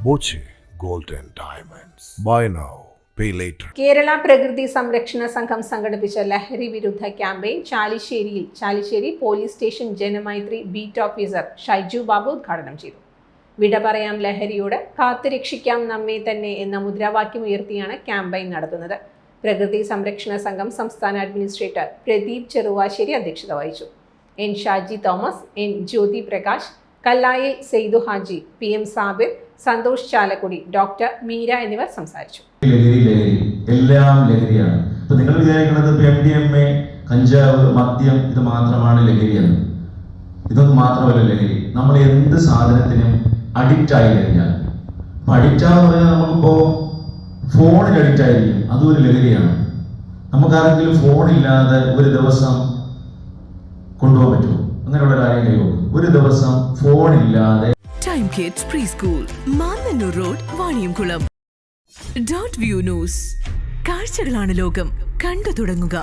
Boche gold and diamonds. Buy now, pay later. Kerala പ്രകൃതി സംരക്ഷണ സംഘം സംഘടിപ്പിച്ച ലഹരി വിരുദ്ധ campaign Chalissery police station Janamaithri beat officer Shaiju Babu ഉദ്ഘാടനം ചെയ്തു. വിട പറയാം ലഹരിയോട്, കാത്തുരക്ഷിക്കാം നമ്മെ തന്നെ എന്ന മുദ്രാവാക്യം ഉയർത്തിയാണ് ക്യാമ്പയിൻ നടത്തുന്നത്. പ്രകൃതി സംരക്ഷണ സംഘം സംസ്ഥാന അഡ്മിനിസ്ട്രേറ്റർ പ്രദീപ് ചെറുവാശ്ശേരി അധ്യക്ഷത വഹിച്ചു. N Shaji Thomas, N Jyothi Prakash, Kallayil Seydu Haji, PM Sabir, Santhosh Chalakudy, doctor Meera എന്നിവർ സംസാരിച്ചു. എല്ലാം ലഹരിയാണ്. ഇപ്പൊ നിങ്ങൾ വിചാരിക്കുന്നത് MDMA, കഞ്ചാവ്, മദ്യം ഇത് മാത്രമാണ് ലഹരിയാണ്. ഇതൊന്നും മാത്രമല്ല ലഹരി. നമ്മൾ എന്ത് സാധനത്തിനും അഡിക്റ്റ് ആയി കഴിഞ്ഞാൽ, അഡിക്റ്റ് ആണെന്ന് പറഞ്ഞാൽ നമുക്കിപ്പോ ഫോണിൽ അഡിക്റ്റ് ആയിരിക്കും, അതും ഒരു ലഹരിയാണ്. നമുക്കാരെങ്കിലും ഫോണില്ലാതെ ഒരു ദിവസം കൊണ്ടുപോകാൻ പറ്റുമോ? അങ്ങനെയുള്ള കാര്യം കഴിയുമോ? ഒരു ദിവസം ഫോണില്ലാതെ. Time kids preschool, Mannannur road, Vaniyamkulam. .View news. കാഴ്ചകളാണ് ലോകം, കണ്ടു തുടങ്ങുക.